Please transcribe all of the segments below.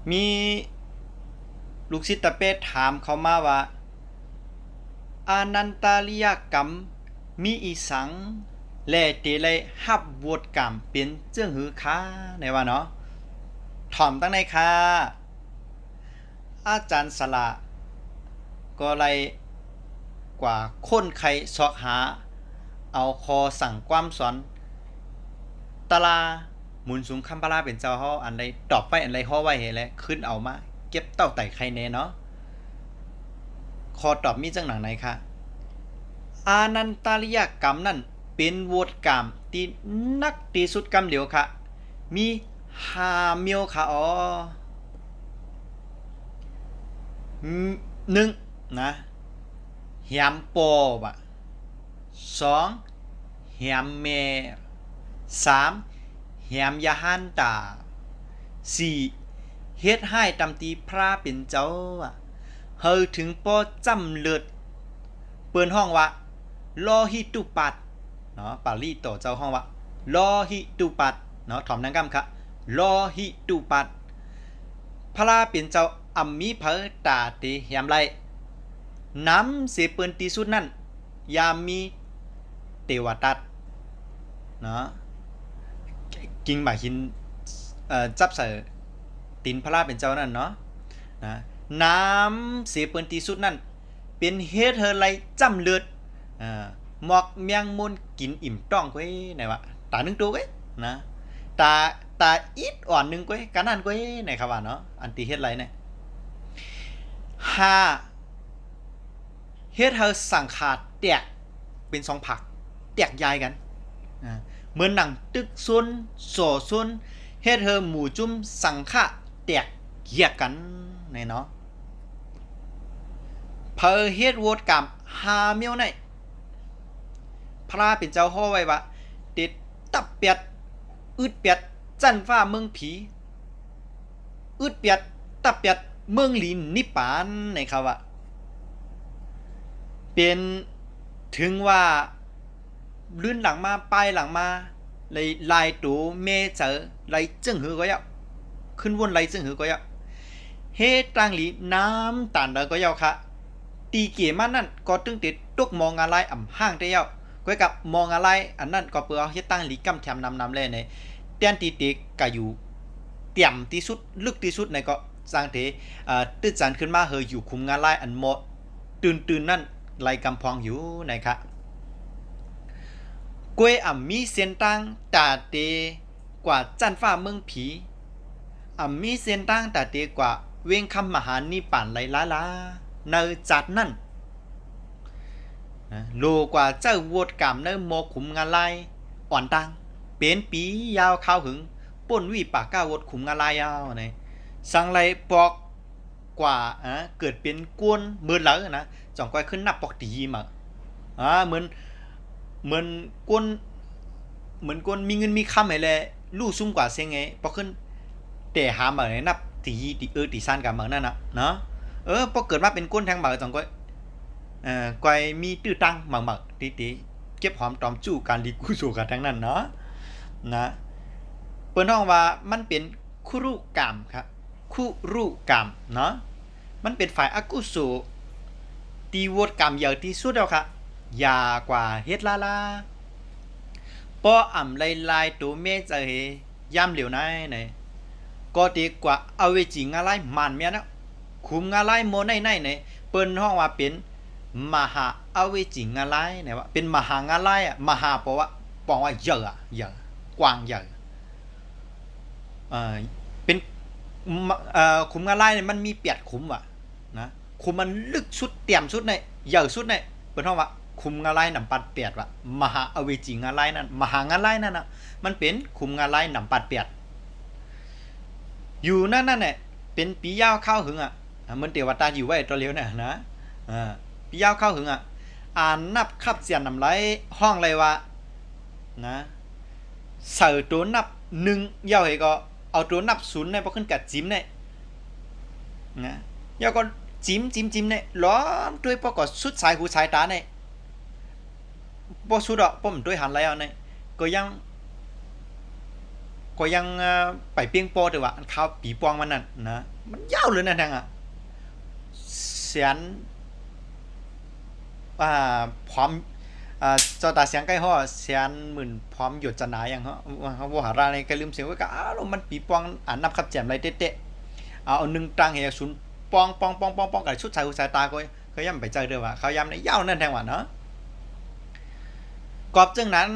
มีลูกศิษย์ตะเปถามเขามาว่าอานันตาริยกรรมมีอีสังแลเตเลยฮับวดกรรมเป็นเจื้องหือค้าในว่าเนาะถ่อมตั้งในค่ะอาจารย์สละก็เลยกว่าคนใครสอกหาเอาคอสั่งความสอนตลาหมุนสูงคำปลาเป็นเจ้าเฮาอันใดตอบไปอันใดเฮาไว้เห็นแล้วขึ้นเอามาเก็บเต้าไต่ไข่แน่เนาะคอตอบมีจังหนังไหนคะอานันตาริยกรรมนั่นเป็นโวดกรรมที่นักที่สุดกรรมเหลียวค่ะมี5เมียวค่ะอ๋อหนึ่งนะแหมปอบะ2แหมเม3แหมยาฮันตา4เฮ็ดให้ตำตีพระเป็นเจ้าเฮาถึงป้อจำเลิศเปิ้นห้องว่าลอฮิตุปัดเนาะปาลีต่อเจ้าห้องว่าลอฮิตุปัดเนาะถอมนังกำค่ะลอฮิตุปัดพระเป็นเจ้าอัมมีเพอตาติยามไรน้ำเสเปิ้นตีสุดนั่นยามมีเทวตัดเนาะกิงบ่าหินจับใส่ตินพระเป็นเจ้านั่นเนาะนะน้ำเสเปิ้นตีสุดนั่นเป็นเฮ็ดเฮอไรจำเลือดหมอกเมียงมุนกินอิ่มต้องก้อยไหนวะตาหนึ่งตัวก้อยนะตาอีดอ่อนหนึ่งก้อยกันนั่นก้อยไหนครับว่าเนาะอันตีเฮ็ดไรเนี่ยห้าเฮ็ดเฮอสั่งขาดแตกเป็น2ผักแตกยายกันเหมือนหนังตึกซุนโสซุนเฮ็ดเฮอหมู่จุ้มสังฆะแตกเกียกกันในเนาะเพอเฮ็ดโวดกรรม5เมียวในพระเป็นเจ้าฮ้อไว้ว่าติดตับเปียดอึดเปียดจันฟ้าเมืองผีอึดเปียดตับเปียดเมืองลีนนิปานในครับว่าเป็นถึงว่าลื่นหลังมาปลายหลังมาเลยลายตูเมเจอไลจึงหือก็ยะขึ้นวนไลจึงหือก็ยะเฮตังหลีน้ำตานเดก็ยะค่ะตีเกียมันนั่นก็ตึงติดตุกมองอะไรอ่ำห้างได้ยะก็กับมองอะไรอันนั้นก็เปื่อเฮตังหลีกำแถมนำเลยในเตียนตีติกก็อยู่เตี่ยมที่สุดลึกที่สุดในก็สร้างเถตื้อจันขึ้นมาเฮออยู่คุมงานไล่อันหมดตื่นนั่นไล่กำพองอยู่นะครับกวยอ่ำมีเสียนตั้งตาเตกว่าจันฟ้าเมืองผีอ่ำมีเสียนตั้งตาเตกว่าเวงคำมหานิป่านไหลล้าเนอจัดนั่นโลกว่าเจ้าโวดกรรมเนอโมขุมงานไล่อ่อนตังเป็นปียาวข้าวหึงป่นวิปากก้าวดขุมงานไล่ยาวไงสังไรปอกกว่าเกิดเป็นกวนเมื่อแล้วนะจ่องก้อยขึ้นนับปอกตีมาเหมือนกวนมีเงินมีคำอะไรลู่ซุ่มกว่าเสียงไงพอขึ้นแต่หามาไหนนับตีซ่านกับเมืองนั่นนะเนาะพอเกิดมาเป็นกวนแทงมาจ่องก้อยก้อยมีตื้อตั้งมาตีเก็บหอมตอมจู้การดีกู้สู่กันทั้งนั้นเนาะนะเปิ้นห้องว่ามันเป็นคุรุกรรมครับคุรุกรรมเนาะมันเป็นฝ่ายอกุศลตีวดกรรมเยอะที่สุดแล้วครับยากว่าเฮ็ดลาป้ออ่ำลายตัวเมจะเฮย่ำเหลียวไหนไหนก็ดีกว่าเอาไว้จริงอะไรมันเมียนะคุมอะไรโมไหนเปิ้นห้องว่าเป็นมหาเอาไว้จริงอะไรไหนว่าเป็นมหางอะไรอ่ะมหาเพราะว่าปองว่าเยอะกว้างเยอะเป็นขุมงาไล่เนี่ยมันมีเปียดขุมว่ะนะขุมมันลึกสุดเตี่ยมสุดในใหญ่สุดในเป็นห้องว่าขุมงาไล่หนำปัดเปียดว่ะมหาอเวจีงาไล่นั่นมหางาไล่นั่นนะมันเป็นขุมงาไล่หนำปัดเปียดอยู่นั่นเนี่ยเป็นปียาวข้าวหึงอ่ะมันเตียวตาอยู่ไว้ตัวเลี้ยวเนี่ยนะปียาวข้าวหึงอ่ะอ่านนับขับเสียนนำไรห้องเลยว่านะเสือตัวนับหนึ่งยาวเหก็เอาตัวนับศูนย์ในพอขึ้นกัดจิ้มเนี่ยนะยาวก็จิ้มเนี่ยล้อมด้วยพอก็สุดสายหูสายตาเนี่ยพอสุดอ่ะพอมันด้วยหันแล้วเนี่ยก็ยังไปเปียงปอแต่ว่าข้าวปีปองมันนั่นนะ มันยาวเลยนะทางอ่ะแสนพร้อมเจ้าตาเสียงใกล้ห่อแสนหมื่นพร้อมหยุดจะหนาอย่างเขาว่าหาราในก็ลืมเสียงว่าก็อ้าวมันปีปองนับขับแจมไรเตะเอาหนึ่งตังเหตุศูนย์ปองกับชุดสายหูสายตาก็เขาย่ำไปเจอเด้อว่าเขาย่ำในยาวนั่นแทงว่าเนาะกอบจังนั้น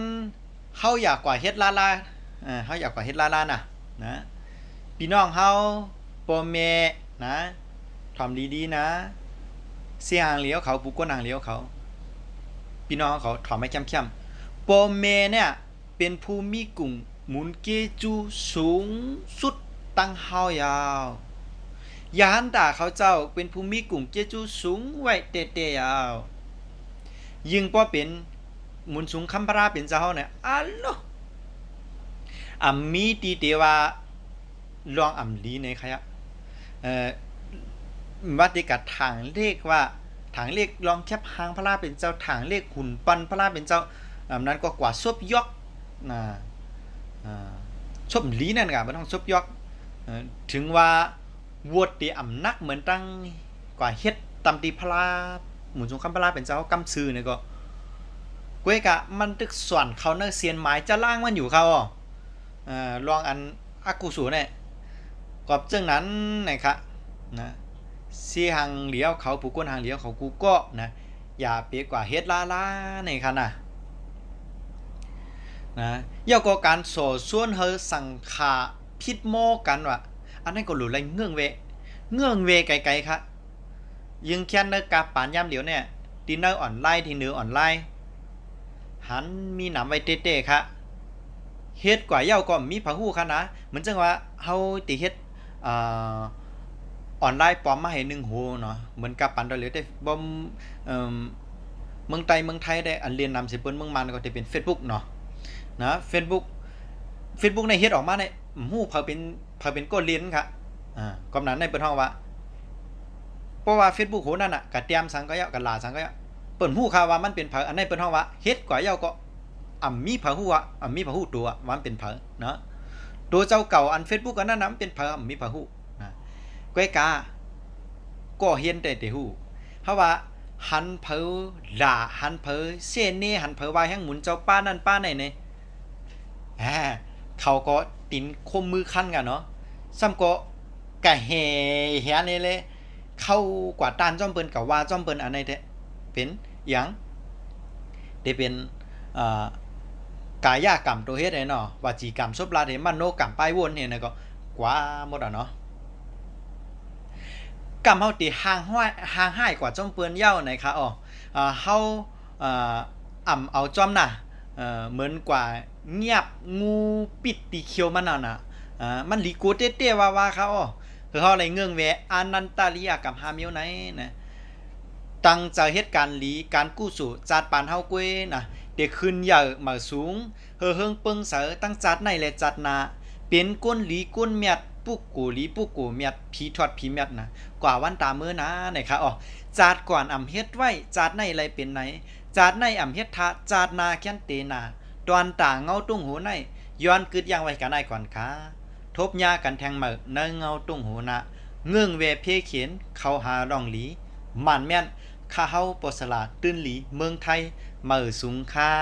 เขาอยากกว่าเฮ็ดลาเขาอยากกว่าเฮ็ดลาน่ะนะพี่น้องเขาพ่อแม่นะทำดีๆนะเสียหางเลี้ยวเขาปูก้นหางเลี้ยวเขาพี่น้องเขาถอมไม่เข้มๆพ่อแม่เนี่ยเป็นผู้มีกลุ่มหมุนเกจูสูงสุดตั้งเฮายาวยาหันตาเขาเจ้าเป็นผู้มีกลุ่มเกจูสูงไว้เตะยาวยิ่งพอเป็นหมุนสูงคำพระเป็นเจ้าเนี่ยอัลโลมีตีเตว่าลองลีในขยะวัดติกัดทางเลขว่าทางเลขลองแคบหางพระราเป็นเจ้าทางเลขหุ่นปันพระราเป็นเจ้านั้นก็กว่าซบยอกนะชบลีนั่นกะไม่ต้องซบยอกถึงว่าวดตีนักเหมือนตั้งกว่าเฮ็ดตำตีพระราหมุนสูงคำพระราเป็นเจ้ากำซื้อเนี่ยก็ก้วยกะมันตึกส่วนเขาเนื้อเสียนหมายจะล่างมันอยู่เขาลองอันอากูสูเนี่ยกอบจึงนั้นนะครับนะเสียหางเหลียวเขาผู้ก้นหางเหลียวเขากูก็นะอย่าเปียกว่าเฮ็ดลาในคันนะย่อก็การโสส่วนเฮอสังขาพิดโมกันว่ะอันนั้นก็หลุดไรเงื่องเวไกลๆครับยังแค่เนื้อกาปานย่ำเหลียวเนี่ยดินเนอร์ออนไลน์ที่เนื้อออนไลน์หันมีหนำไว้เตะๆครับเฮ็ดกว่าเย้าก็มีผังหู้ค่ะนะเหมือนจังว่าเฮาติเฮ็ดออนไลน์ปลอมมาให้1หูเนาะเหมือนกับปันดอเหลือได้บ่เมืองไทยได้อันเรียนนำสิเปิ้นเมืองมันก็จะเป็น Facebook เนาะนะ Facebook ในเฮ็ดออกมาเนี่ยฮู้เผาเป็นก้นเรียนครับกำนั้นในเปิ้นฮ้องว่าเพราะว่า Facebook โหนั่นน่ะกะเตรียมสังก็เยาะกะลาสังก็เยาะเปิ้นฮู้ข่าวว่ามันเป็นเผาอันในเปิ้นฮ้องว่าเฮ็ดกว่าเย้าก็มีเผาฮู้มีเผาฮู้ตัวว่ามันเป็นเผาเนาะตัวเจ้าเก่าอัน Facebook อันนั้นน่ะมันเป็นเผามีเผาฮู้นะก้อยกาก็เฮียนแต่ฮู้เฮาว่าหันเผาด่าหันเผาเส้นนี่หันเผาว่าแห่งหมุนเจ้าป้านั่นป้าไหนเนี่ยเขาก็ตินคมมือคั้นกันเนาะซ้ำก็กะแห่แหนี่เลยเข้ากว่าตานจ้อมเปิ้นกับว่าจ้อมเปิ้นอันไหนแท้เป็นหยังได้เป็นกายกรรมตัวเฮ็ดไอ้เนาะวจีกรรมซบลาเดมโนกรรมป้ายวนเนี่ยนะก็กว่าหมดอ่ะเนาะกรรมเฮาติห่างหายกว่าจ้อมเปิ้นเย้าไหนคะเฮาเอาจ้อมน่ะเหมือนกว่าเงียบงูปิดตีเขียวมันน่ะมันลีโกเต้ๆว่าเขาคือเฮาอะไรเงื่องแวอานันตาลียกับฮามิวไหนนะตั้งใจเหตุการณ์หลีการกู้สู่จัดปานเฮากวยนะเด็กขึ้นใหญ่มาสูงเฮิงเปิงเสอตั้งจัดในและจัดนาเป็นก้นหลีก้นเมียดปุกกูหลีปุกกูเมียดผีทอดผีเมียดนะกว่าวันตามื้อนะนะครับจัดก่อนเฮ็ดไว้จัดในอะไรเป็นไหนจัดในเฮ็ดทะจัดนาแค้นเตนาตอนตาเงาตุ้งหูในย้อนกึดยังไว้กันได้ก่อนค่ะทบยากันแทงมือเนเงาตุ้งหูนะเงื่องเวเพเขียนเขาหาร่องหลีมันแม่นข้าเฮาปสลาตื้นหลีเมืองไทยมือสูงค่า